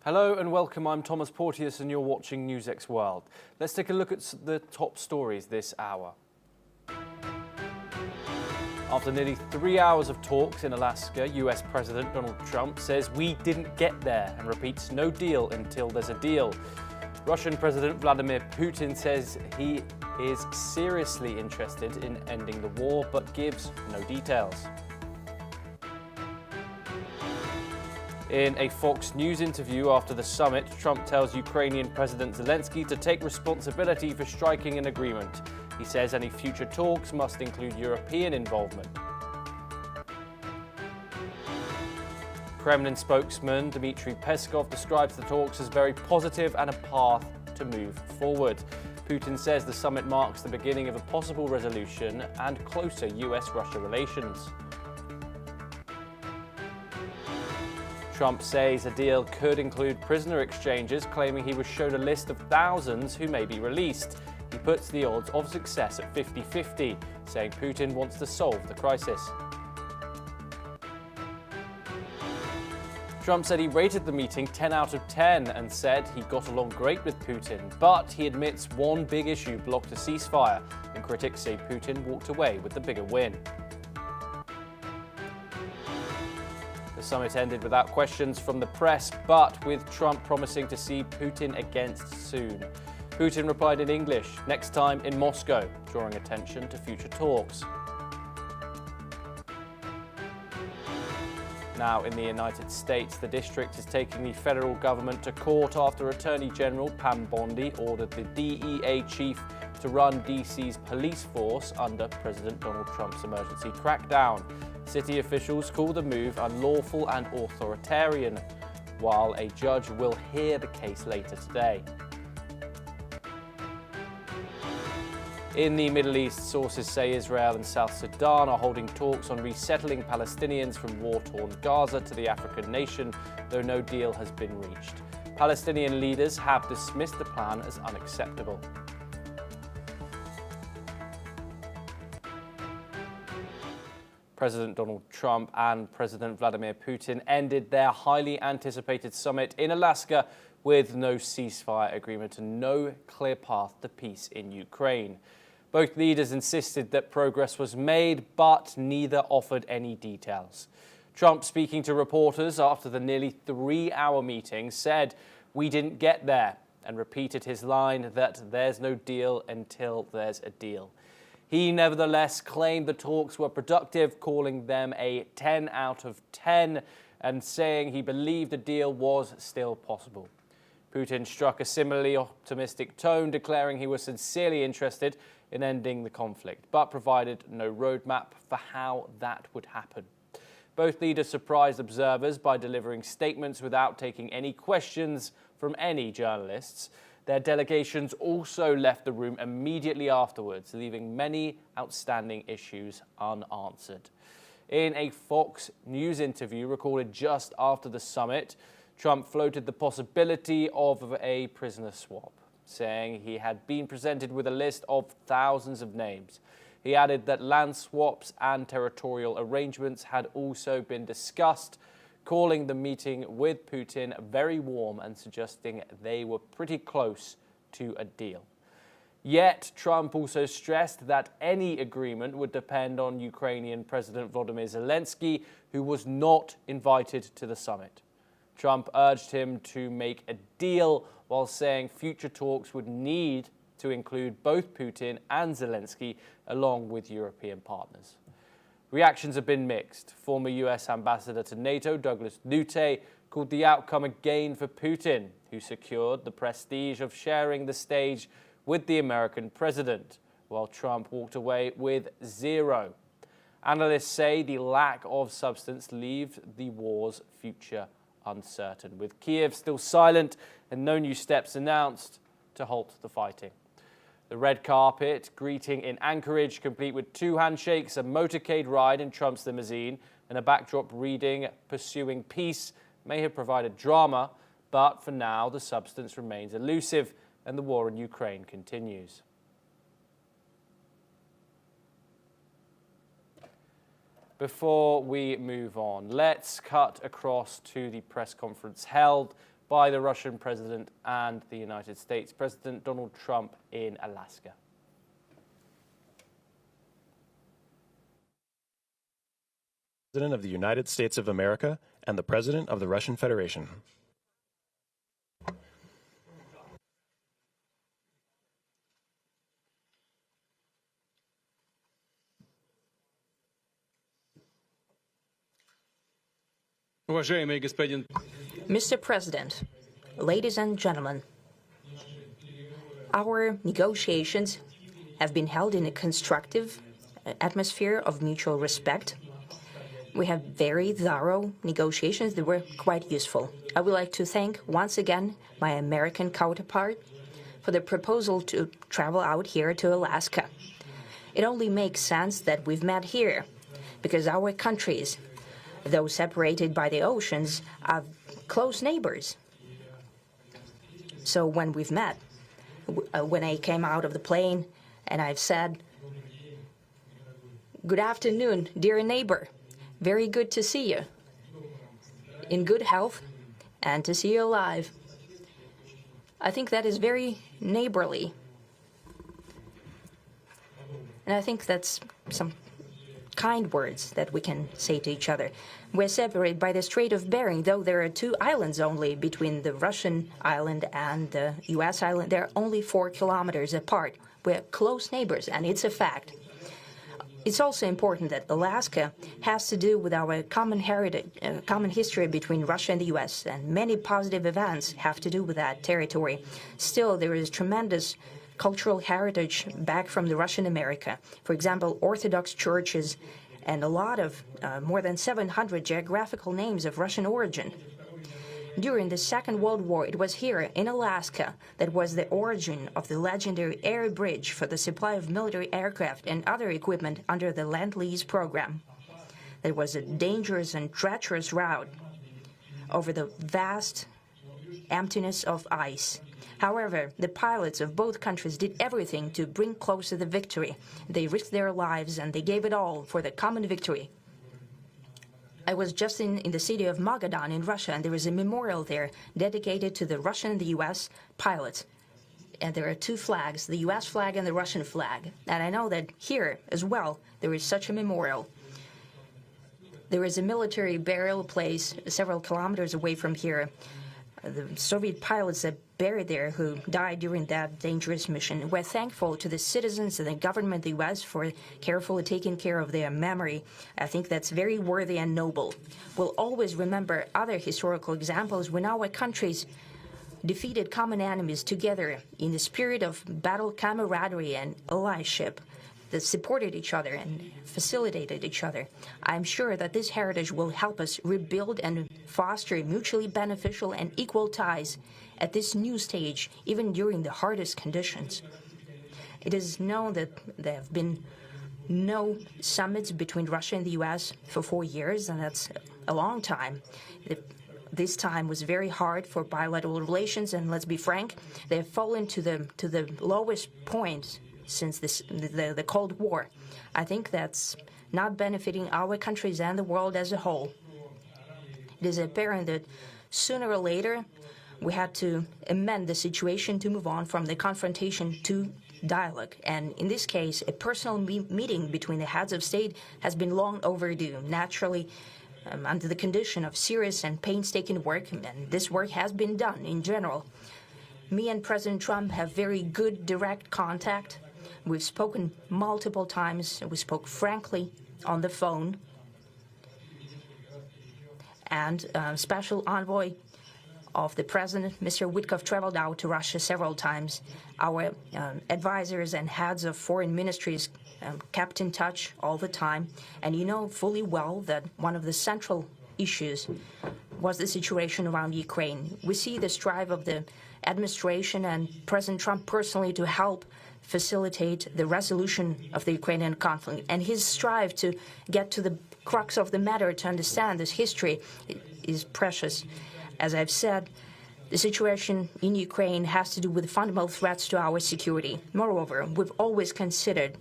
Hello and welcome, I'm Thomas Porteous and you're watching NewsX World. Let's take a look at the top stories this hour. After nearly 3 hours of talks in Alaska, US President Donald Trump says we didn't get there and repeats no deal until there's a deal. Russian President Vladimir Putin says he is seriously interested in ending the war but gives no details. In a Fox News interview after the summit, Trump tells Ukrainian President Zelensky to take responsibility for striking an agreement. He says any future talks must include European involvement. Kremlin spokesman Dmitry Peskov describes the talks as very positive and a path to move forward. Putin says the summit marks the beginning of a possible resolution and closer US-Russia relations. Trump says a deal could include prisoner exchanges, claiming he was shown a list of thousands who may be released. He puts the odds of success at 50-50, saying Putin wants to solve the crisis. Trump said he rated the meeting 10 out of 10 and said he got along great with Putin, but he admits one big issue blocked a ceasefire, and critics say Putin walked away with the bigger win. The summit ended without questions from the press, but with Trump promising to see Putin against soon. Putin replied in English, next time in Moscow, drawing attention to future talks. Now in the United States, the district is taking the federal government to court after Attorney General Pam Bondi ordered the DEA chief to run DC's police force under President Donald Trump's emergency crackdown. City officials call the move unlawful and authoritarian, while a judge will hear the case later today. In the Middle East, sources say Israel and South Sudan are holding talks on resettling Palestinians from war-torn Gaza to the African nation, though no deal has been reached. Palestinian leaders have dismissed the plan as unacceptable. President Donald Trump and President Vladimir Putin ended their highly anticipated summit in Alaska with no ceasefire agreement and no clear path to peace in Ukraine. Both leaders insisted that progress was made, but neither offered any details. Trump, speaking to reporters after the nearly 3-hour meeting, said, "We didn't get there," and repeated his line that there's no deal until there's a deal. He nevertheless claimed the talks were productive, calling them a 10 out of 10 and saying he believed the deal was still possible. Putin struck a similarly optimistic tone, declaring he was sincerely interested in ending the conflict, but provided no roadmap for how that would happen. Both leaders surprised observers by delivering statements without taking any questions from any journalists. Their delegations also left the room immediately afterwards, leaving many outstanding issues unanswered. In a Fox News interview recorded just after the summit, Trump floated the possibility of a prisoner swap, saying he had been presented with a list of thousands of names. He added that land swaps and territorial arrangements had also been discussed, calling the meeting with Putin very warm and suggesting they were pretty close to a deal. Yet, Trump also stressed that any agreement would depend on Ukrainian President Volodymyr Zelensky, who was not invited to the summit. Trump urged him to make a deal while saying future talks would need to include both Putin and Zelensky, along with European partners. Reactions have been mixed. Former US Ambassador to NATO, Douglas Lutte, called the outcome a gain for Putin, who secured the prestige of sharing the stage with the American president, while Trump walked away with zero. Analysts say the lack of substance leaves the war's future uncertain, with Kyiv still silent and no new steps announced to halt the fighting. The red carpet greeting in Anchorage, complete with 2 handshakes, a motorcade ride in Trump's limousine, and a backdrop reading "Pursuing Peace," may have provided drama, but for now the substance remains elusive and the war in Ukraine continues. Before we move on, let's cut across to the press conference held by the Russian president and the United States President Donald Trump in Alaska. President of the United States of America and the President of the Russian Federation. Mr. President, ladies and gentlemen, our negotiations have been held in a constructive atmosphere of mutual respect. We have very thorough negotiations that were quite useful. I would like to thank once again my American counterpart for the proposal to travel out here to Alaska. It only makes sense that we've met here because our countries, though separated by the oceans, are close neighbors. So when we've met, when I came out of the plane and I've said, "Good afternoon, dear neighbor. Very good to see you. In good health and to see you alive." I think that is very neighborly. And I think that's some kind words that we can say to each other. We're separated by the Strait of Bering, though there are 2 islands only between the Russian island and the U.S. island. They're only 4 kilometers apart. We're close neighbors, and it's a fact. It's also important that Alaska has to do with our common heritage, common history between Russia and the U.S., and many positive events have to do with that territory. Still, there is tremendous cultural heritage back from the Russian America. For example, Orthodox churches and a lot of more than 700 geographical names of Russian origin. During the Second World War, it was here in Alaska that was the origin of the legendary air bridge for the supply of military aircraft and other equipment under the Lend-Lease program. It was a dangerous and treacherous route over the vast emptiness of ice. However, the pilots of both countries did everything to bring closer the victory. They risked their lives and they gave it all for the common victory. I was just in the city of Magadan in Russia, and there is a memorial there dedicated to the Russian and the U.S. pilots. And there are 2 flags, the U.S. flag and the Russian flag. And I know that here as well there is such a memorial. There is a military burial place several kilometers away from here. The Soviet pilots that buried there who died during that dangerous mission. We're thankful to the citizens and the government of the U.S. for carefully taking care of their memory. I think that's very worthy and noble. We'll always remember other historical examples when our countries defeated common enemies together in the spirit of battle camaraderie and allyship that supported each other and facilitated each other. I'm sure that this heritage will help us rebuild and foster mutually beneficial and equal ties at this new stage, even during the hardest conditions. It is known that there have been no summits between Russia and the U.S. for 4 years, and that's a long time. This time was very hard for bilateral relations, and let's be frank, they have fallen to the lowest point since the Cold War. I think that's not benefiting our countries and the world as a whole. It is apparent that sooner or later we had to amend the situation to move on from the confrontation to dialogue. And in this case, a personal meeting between the heads of state has been long overdue, naturally under the condition of serious and painstaking work, and this work has been done in general. Me and President Trump have very good direct contact. We've spoken multiple times. We spoke frankly on the phone. And Special Envoy of the President, Mr. Witkoff, traveled out to Russia several times. Our advisors and heads of foreign ministries kept in touch all the time. And you know fully well that one of the central issues was the situation around Ukraine. We see the strive of the administration and President Trump personally to help facilitate the resolution of the Ukrainian conflict. And his strive to get to the crux of the matter, to understand this history, is precious. As I've said, the situation in Ukraine has to do with fundamental threats to our security. Moreover, we've always considered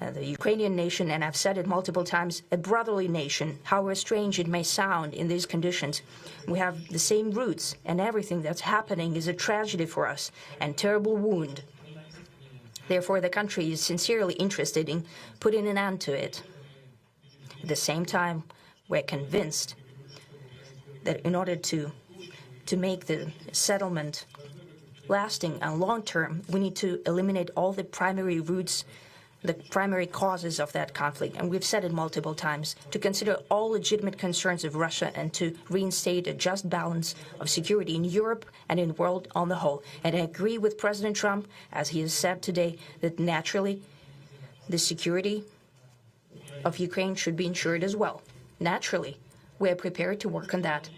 The Ukrainian nation, and I've said it multiple times, a brotherly nation, however strange it may sound in these conditions. We have the same roots, and everything that's happening is a tragedy for us and terrible wound. Therefore, the country is sincerely interested in putting an end to it. At the same time, we're convinced that in order to make the settlement lasting and long-term, we need to eliminate all the primary roots, the primary causes of that conflict. And we've said it multiple times, to consider all legitimate concerns of Russia and to reinstate a just balance of security in Europe and in the world on the whole. And I agree with President Trump, as he has said today, that naturally the security of Ukraine should be ensured as well. Naturally, we are prepared to work on that.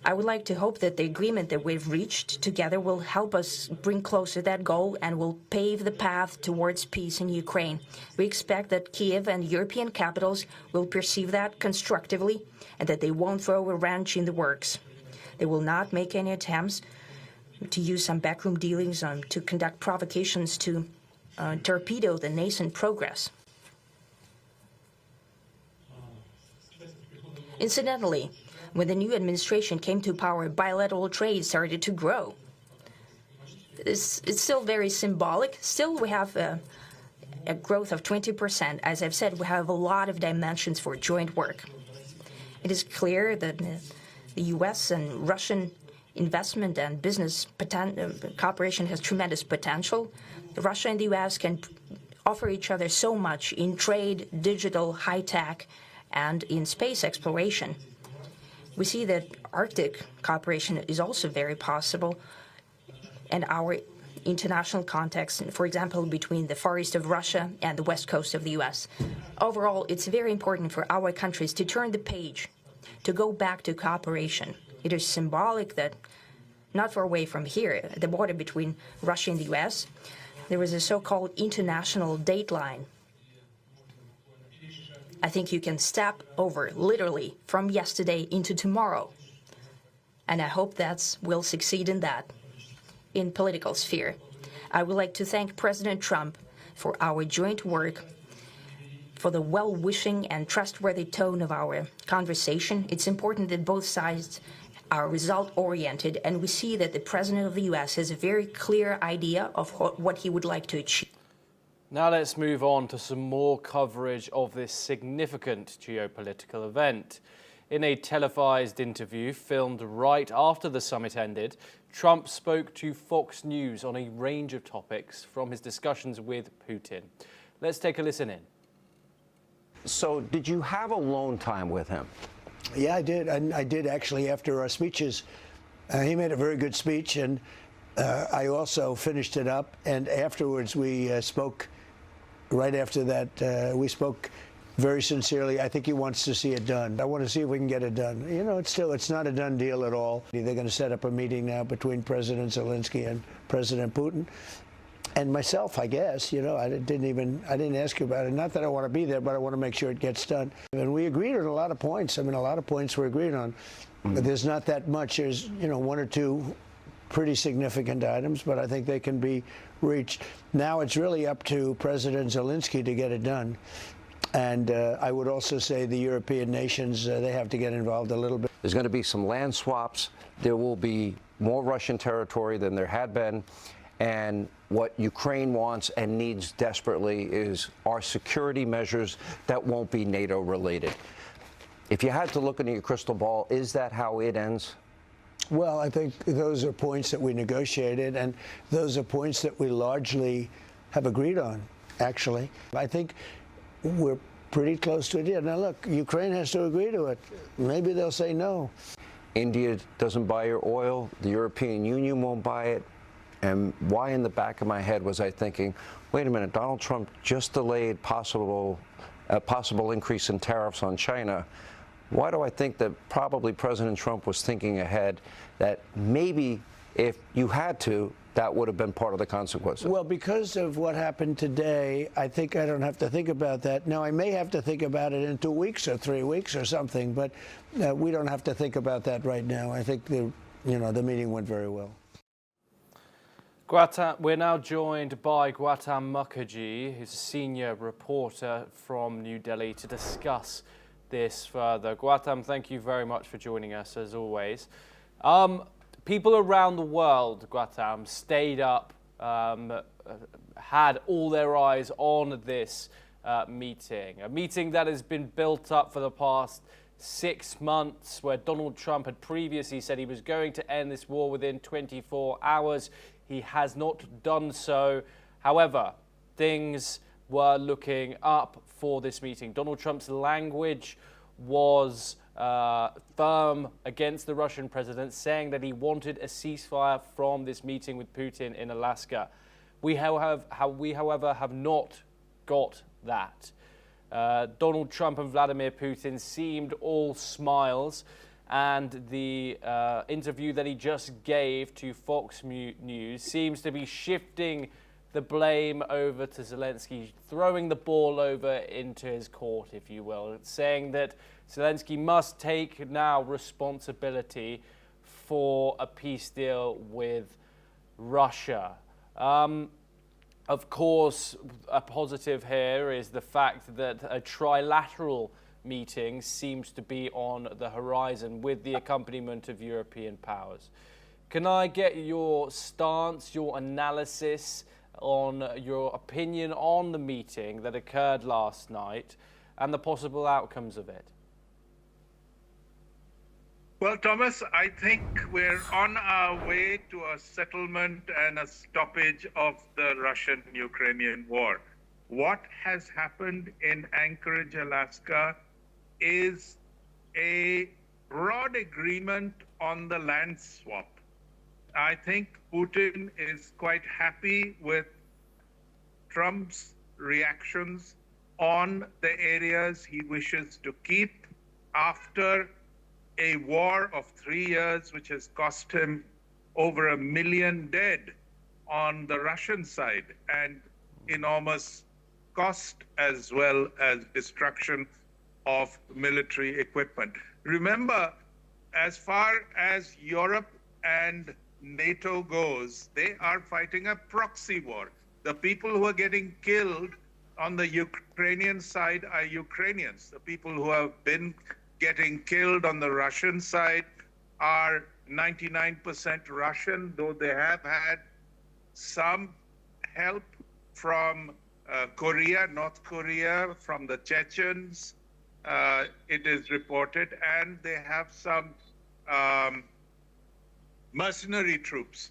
I would like to hope that the agreement that we've reached together will help us bring closer that goal and will pave the path towards peace in Ukraine. We expect that Kyiv and European capitals will perceive that constructively and that they won't throw a wrench in the works. They will not make any attempts to use some backroom dealings to conduct provocations to torpedo the nascent progress. Incidentally, when the new administration came to power, bilateral trade started to grow. It's still very symbolic. Still, we have a growth of 20%. As I've said, we have a lot of dimensions for joint work. It is clear that the U.S. and Russian investment and business cooperation has tremendous potential. Russia and the U.S. can offer each other so much in trade, digital, high-tech, and in space exploration. We see that Arctic cooperation is also very possible, and our international context, for example, between the Far East of Russia and the West Coast of the U.S. Overall, it's very important for our countries to turn the page, to go back to cooperation. It is symbolic that not far away from here, at the border between Russia and the U.S., there was a so-called international date line. I think you can step over, literally, from yesterday into tomorrow. And I hope we'll succeed in that, in political sphere. I would like to thank President Trump for our joint work, for the well-wishing and trustworthy tone of our conversation. It's important that both sides are result-oriented, and we see that the President of the U.S. has a very clear idea of what he would like to achieve. Now let's move on to some more coverage of this significant geopolitical event. In a televised interview filmed right after the summit ended, Trump spoke to Fox News on a range of topics from his discussions with Putin. Let's take a listen in. So did you have alone time with him? Yeah, I did. I did actually after our speeches. He made a very good speech, and I also finished it up. And afterwards, we spoke. Right after that, we spoke very sincerely. I think he wants to see it done. I want to see if we can get it done. You know, it's not a done deal at all. They're going to set up a meeting now between President Zelensky and President Putin. And myself, I guess, you know, I didn't ask you about it. Not that I want to be there, but I want to make sure it gets done. And we agreed on a lot of points. I mean, a lot of points we agreed on. But there's not that much. There's, you know, one or two pretty significant items, but I think they can be reached. Now it's really up to President Zelensky to get it done. And I would also say the European nations, they have to get involved a little bit. There's going to be some land swaps. There will be more Russian territory than there had been. And what Ukraine wants and needs desperately is our security measures that won't be NATO related. If you had to look into your crystal ball, is that how it ends? Well, I think those are points that we negotiated, and those are points that we largely have agreed on, actually. I think we're pretty close to a deal. Now, look, Ukraine has to agree to it. Maybe they'll say no. India doesn't buy your oil. The European Union won't buy it. And why in the back of my head was I thinking, wait a minute, Donald Trump just delayed a possible increase in tariffs on China. Why do I think that probably President Trump was thinking ahead that maybe if you had to, that would have been part of the consequences? Well, because of what happened today, I think I don't have to think about that. Now, I may have to think about it in 2 weeks or 3 weeks or something, but we don't have to think about that right now. I think the meeting went very well. We're now joined by Gautam Mukherjee, who's a senior reporter from New Delhi, to discuss this further. Gautam, thank you very much for joining us, as always. People around the world, Gautam, stayed up, had all their eyes on this meeting, a meeting that has been built up for the past 6 months, where Donald Trump had previously said he was going to end this war within 24 hours. He has not done so. However, things were looking up for this meeting. Donald Trump's language was firm against the Russian president, saying that he wanted a ceasefire from this meeting with Putin in Alaska. We, however, have not got that. Donald Trump and Vladimir Putin seemed all smiles, and the interview that he just gave to Fox News seems to be shifting the blame over to Zelensky, throwing the ball over into his court, if you will, saying that Zelensky must take now responsibility for a peace deal with Russia. Of course, a positive here is the fact that a trilateral meeting seems to be on the horizon with the accompaniment of European powers. Can I get your stance, your analysis on your opinion on the meeting that occurred last night and the possible outcomes of it? Well, Thomas, I think we're on our way to a settlement and a stoppage of the Russian-Ukrainian war. What has happened in Anchorage, Alaska, is a broad agreement on the land swap. I think Putin is quite happy with Trump's reactions on the areas he wishes to keep after a war of 3 years, which has cost him over 1 million dead on the Russian side, and enormous cost as well as destruction of military equipment. Remember, as far as Europe and NATO goes, they are fighting a proxy war. The people who are getting killed on the Ukrainian side are Ukrainians. The people who have been getting killed on the Russian side are 99% Russian, though they have had some help from Korea, North Korea, from the Chechens, it is reported, and they have some mercenary troops.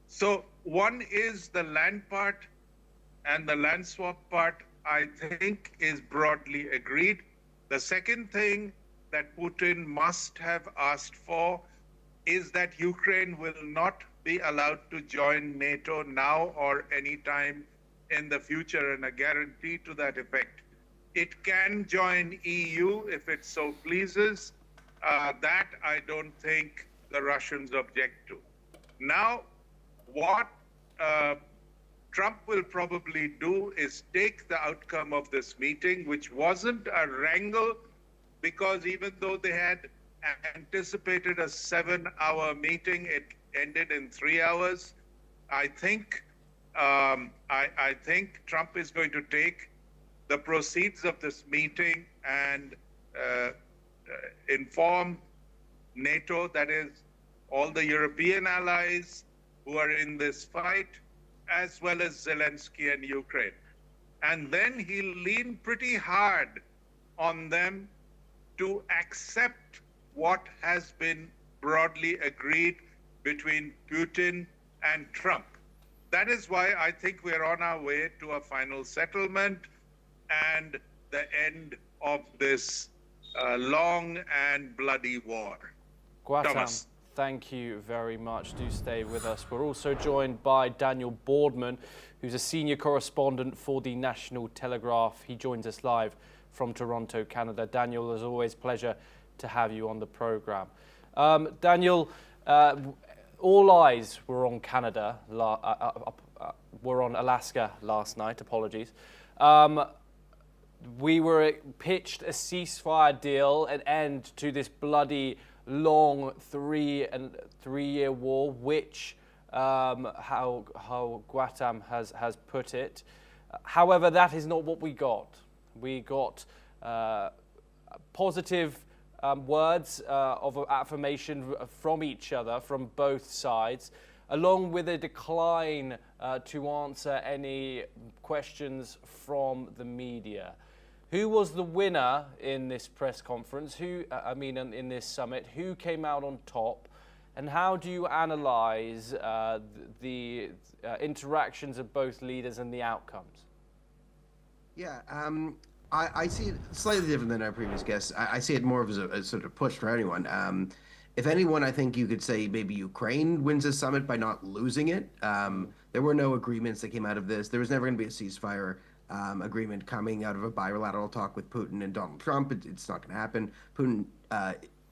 So one is the land part, and the land swap part, I think, is broadly agreed. The second thing that Putin must have asked for is that Ukraine will not be allowed to join NATO now or any time in the future, and a guarantee to that effect. It can join EU if it so pleases. That I don't think the Russians object to. Now, what Trump will probably do is take the outcome of this meeting, which wasn't a wrangle, because even though they had anticipated a 7-hour meeting, it ended in 3 hours. I think Trump is going to take the proceeds of this meeting and inform NATO, that is, all the European allies who are in this fight, as well as Zelensky and Ukraine. And then he'll lean pretty hard on them to accept what has been broadly agreed between Putin and Trump. That is why I think we're on our way to a final settlement and the end of this long and bloody war. Gautam, thank you very much. Do stay with us. We're also joined by Daniel Boardman, who's a senior correspondent for the National Telegraph. He joins us live from Toronto, Canada. Daniel, as always, pleasure to have you on the program. Daniel, all eyes were on Canada, were on Alaska last night, apologies. We were pitched a ceasefire deal, an end to this bloody long three-year war, which how Gautam has put it. However, that is not what we got. We got positive words of affirmation from each other, from both sides, along with a decline to answer any questions from the media. Who was the winner in this press conference? In this summit? Who came out on top? And how do you analyze the interactions of both leaders and the outcomes? Yeah, I see it slightly different than our previous guests. I see it more of as a sort of push for anyone. If anyone, I think you could say maybe Ukraine wins this summit by not losing it. There were no agreements that came out of this. There was never going to be a ceasefire agreement coming out of a bilateral talk with Putin and Donald Trump. It's not going to happen. Putin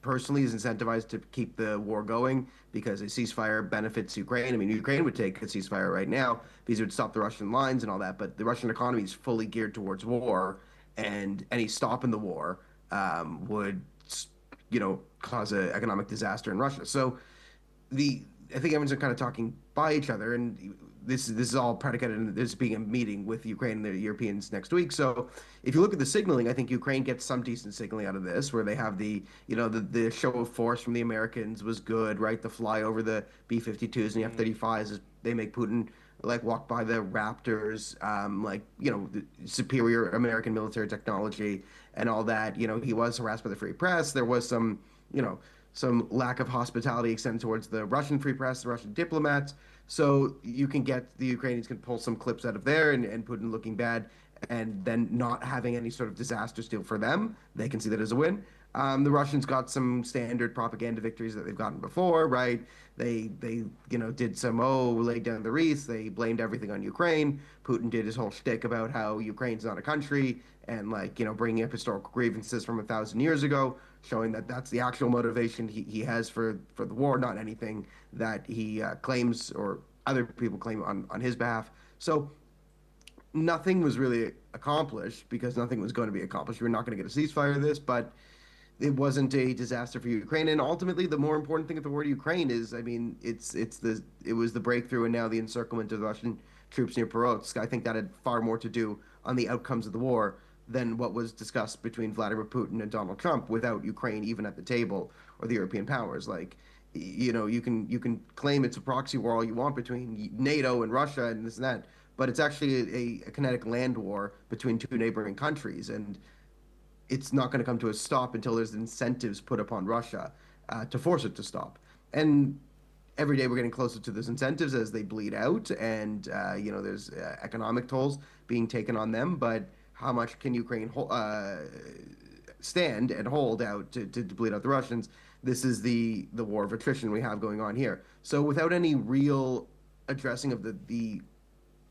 personally is incentivized to keep the war going because a ceasefire benefits Ukraine. I mean, Ukraine would take a ceasefire right now because it would stop the Russian lines and all that, but the Russian economy is fully geared towards war, and any stop in the war would, cause an economic disaster in Russia. So I think everyone's kind of talking by each other, and this is all predicated on this being a meeting with Ukraine and the Europeans next week. So if you look at the signaling, I think Ukraine gets some decent signaling out of this, where they have the show of force from the Americans was good, right? The fly over the B-52s and the F-35s, they make Putin walk by the Raptors, the superior American military technology and all that. He was harassed by the free press. There was some lack of hospitality extended towards the Russian free press, the Russian diplomats. So you can get the Ukrainians can pull some clips out of there and Putin looking bad and then not having any sort of disaster still for them. They can see that as a win. The Russians got some standard propaganda victories that they've gotten before, right? They did some, laid down the wreaths. They blamed everything on Ukraine. Putin did his whole shtick about how Ukraine's not a country and bringing up historical grievances from 1,000 years ago, showing that that's the actual motivation he has for the war, not anything that he claims or other people claim on his behalf. So nothing was really accomplished because nothing was going to be accomplished. We're not going to get a ceasefire of this, but it wasn't a disaster for Ukraine. And ultimately, the more important thing at the war to Ukraine is, it was the breakthrough and now the encirclement of the Russian troops near Perovsk. I think that had far more to do on the outcomes of the war than what was discussed between Vladimir Putin and Donald Trump without Ukraine even at the table or the European powers. You can claim it's a proxy war all you want between NATO and Russia and this and that, but it's actually a kinetic land war between two neighboring countries, and it's not going to come to a stop until there's incentives put upon Russia to force it to stop. And every day we're getting closer to those incentives as they bleed out, and there's economic tolls being taken on them. But how much can Ukraine stand and hold out to bleed out the Russians? This is the war of attrition we have going on here. So without any real addressing of the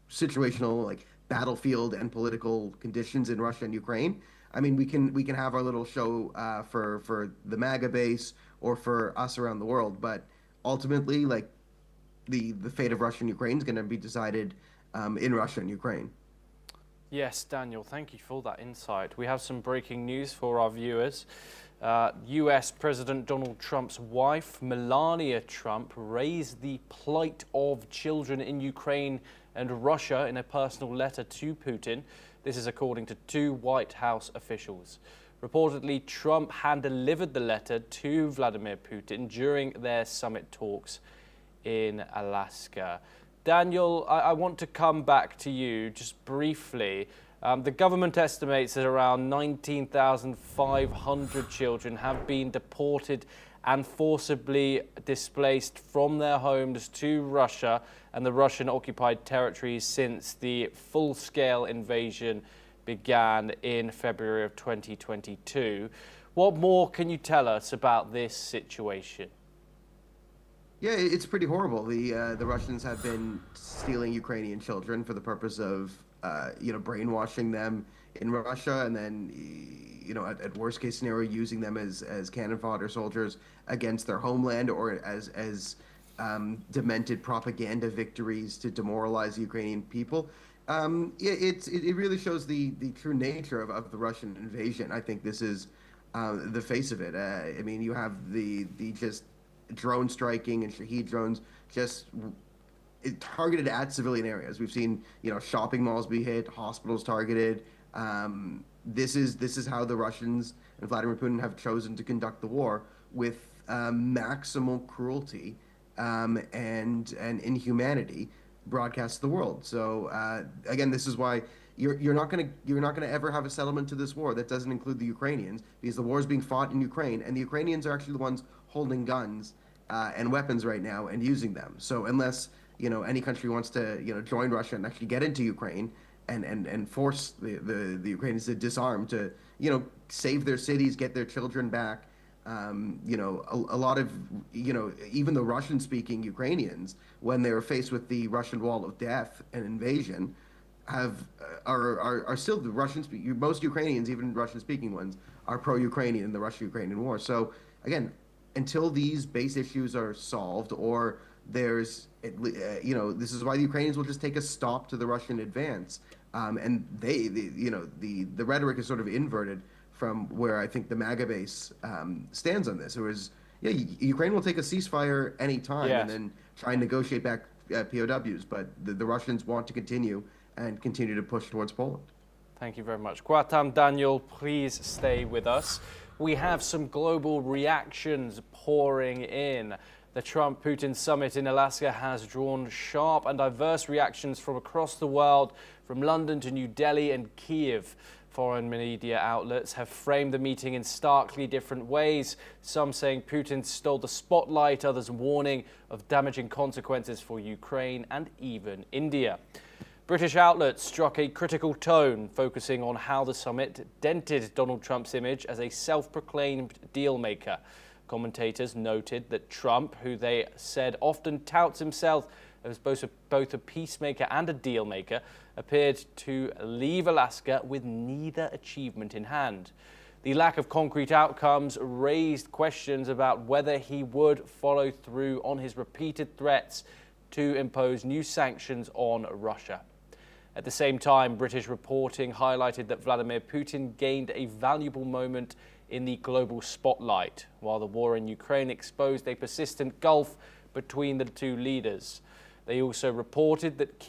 situational battlefield and political conditions in Russia and Ukraine, I mean, we can have our little show for the MAGA base or for us around the world, but ultimately, the fate of Russia and Ukraine is going to be decided in Russia and Ukraine. Yes, Daniel, thank you for that insight. We have some breaking news for our viewers. US President Donald Trump's wife, Melania Trump, raised the plight of children in Ukraine and Russia in a personal letter to Putin. This is according to two White House officials. Reportedly, Trump hand-delivered the letter to Vladimir Putin during their summit talks in Alaska. Daniel, I want to come back to you just briefly. The government estimates that around 19,500 children have been deported and forcibly displaced from their homes to Russia and the Russian-occupied territories since the full-scale invasion began in February of 2022. What more can you tell us about this situation? Yeah, it's pretty horrible. The Russians have been stealing Ukrainian children for the purpose of brainwashing them in Russia, and then at worst case scenario using them as cannon fodder soldiers against their homeland or as demented propaganda victories to demoralize the Ukrainian people. It really shows the true nature of the Russian invasion. I think this is the face of it. You have the just drone striking and Shahed drones just targeted at civilian areas. We've seen, shopping malls be hit, hospitals targeted. This is how the Russians and Vladimir Putin have chosen to conduct the war, with maximal cruelty and inhumanity broadcast to the world. So again, this is why you're not gonna ever have a settlement to this war that doesn't include the Ukrainians, because the war is being fought in Ukraine, and the Ukrainians are actually the ones holding guns and weapons right now and using them. So unless any country wants to join Russia and actually get into Ukraine and force the Ukrainians to disarm, to save their cities, get their children back. A lot of even the Russian-speaking Ukrainians, when they were faced with the Russian wall of death and invasion, are still the most Ukrainians, even Russian-speaking ones, are pro-Ukrainian in the Russia-Ukrainian war. So again, until these base issues are solved, or there's this is why the Ukrainians will just take a stop to the Russian advance, and the rhetoric is sort of inverted from where I think the MAGA base stands on this. It was, Ukraine will take a ceasefire anytime and then try and negotiate back POWs, but the Russians want to continue to push towards Poland. Thank you very much. Gautam, Daniel, please stay with us. We have some global reactions pouring in. The Trump-Putin summit in Alaska has drawn sharp and diverse reactions from across the world, from London to New Delhi and Kyiv. Foreign media outlets have framed the meeting in starkly different ways, some saying Putin stole the spotlight, others warning of damaging consequences for Ukraine and even India. British outlets struck a critical tone, focusing on how the summit dented Donald Trump's image as a self-proclaimed deal-maker. Commentators noted that Trump, who they said often touts himself as both a peacemaker and a deal-maker, appeared to leave Alaska with neither achievement in hand. The lack of concrete outcomes raised questions about whether he would follow through on his repeated threats to impose new sanctions on Russia. At the same time, British reporting highlighted that Vladimir Putin gained a valuable moment in the global spotlight, while the war in Ukraine exposed a persistent gulf between the two leaders. They also reported that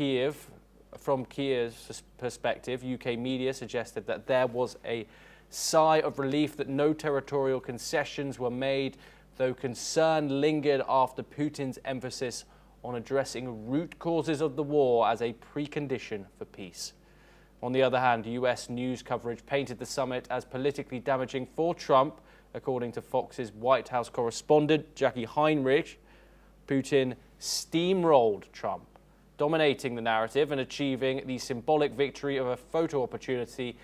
from Kyiv's perspective, UK media suggested that there was a sigh of relief that no territorial concessions were made, though concern lingered after Putin's emphasis on addressing root causes of the war as a precondition for peace. On the other hand, US news coverage painted the summit as politically damaging for Trump. According to Fox's White House correspondent, Jackie Heinrich, Putin steamrolled Trump, dominating the narrative and achieving the symbolic victory of a photo opportunity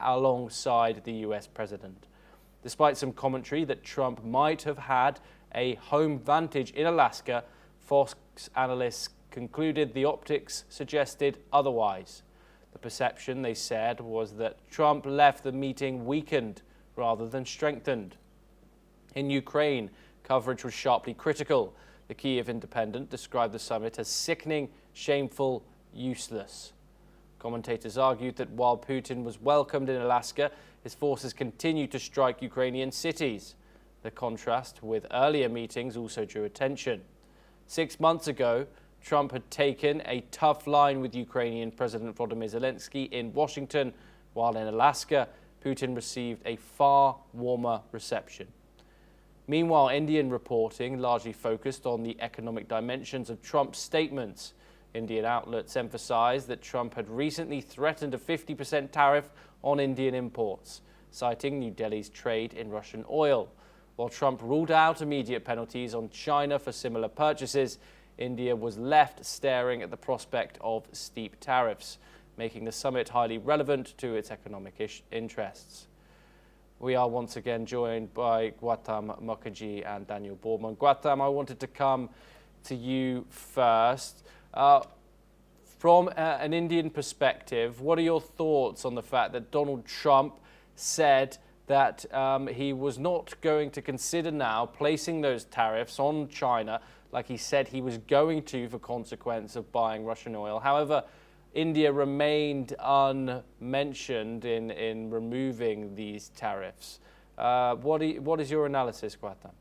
alongside the US president. Despite some commentary that Trump might have had a home vantage in Alaska, Fox analysts concluded the optics suggested otherwise. The perception, they said, was that Trump left the meeting weakened rather than strengthened. In Ukraine, coverage was sharply critical. The Kyiv Independent described the summit as sickening, shameful, useless. Commentators argued that while Putin was welcomed in Alaska, his forces continued to strike Ukrainian cities. The contrast with earlier meetings also drew attention. 6 months ago, Trump had taken a tough line with Ukrainian President Volodymyr Zelensky in Washington, while in Alaska, Putin received a far warmer reception. Meanwhile, Indian reporting largely focused on the economic dimensions of Trump's statements. Indian outlets emphasized that Trump had recently threatened a 50% tariff on Indian imports, citing New Delhi's trade in Russian oil. While Trump ruled out immediate penalties on China for similar purchases, India was left staring at the prospect of steep tariffs, making the summit highly relevant to its economic interests. We are once again joined by Gautam Mukherjee and Daniel Boardman. Gautam, I wanted to come to you first. From an Indian perspective, what are your thoughts on the fact that Donald Trump said that he was not going to consider now placing those tariffs on China like he said he was going to for consequence of buying Russian oil? However, India remained unmentioned in removing these tariffs. What is your analysis, Gautam?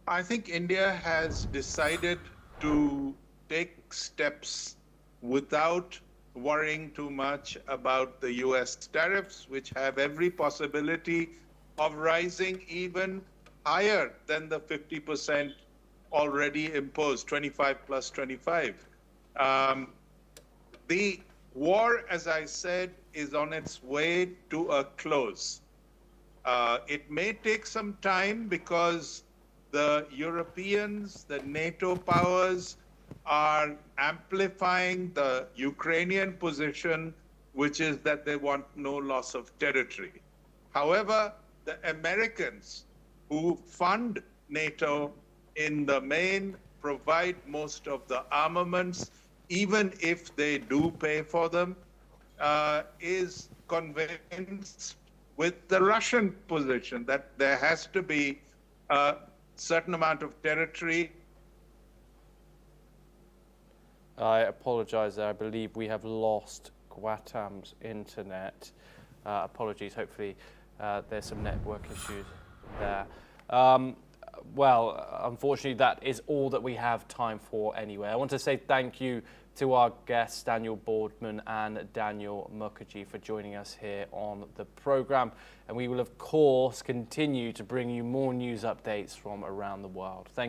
I think India has decided to take steps without worrying too much about the US tariffs, which have every possibility of rising even higher than the 50% already imposed, 25 plus 25. The war, as I said, is on its way to a close. It may take some time because the Europeans, the NATO powers, are amplifying the Ukrainian position, which is that they want no loss of territory. However, the Americans, who fund NATO in the main, provide most of the armaments, even if they do pay for them, is convinced with the Russian position that there has to be a certain amount of territory. I apologize there. I believe we have lost Gautam's internet. Apologies. Hopefully there's some network issues there. Well, unfortunately, that is all that we have time for anyway. I want to say thank you to our guests, Daniel Boardman and Daniel Mukherjee, for joining us here on the program. And we will, of course, continue to bring you more news updates from around the world. Thank